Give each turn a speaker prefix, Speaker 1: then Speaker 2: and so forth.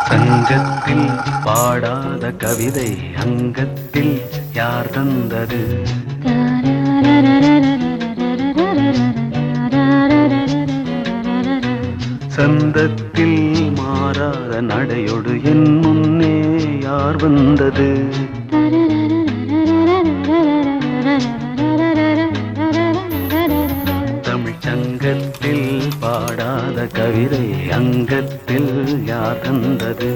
Speaker 1: சங்கத்தில் பாடாத கவிதை அங்கத்தில் யார் தந்தது? சந்தத்தில் மாறாத நடையொடு என் முன்னே யார் வந்தது? தமிழ் சங்கத்தில் பாடாத கவிதை அங்கத்தில் யார் தந்தது?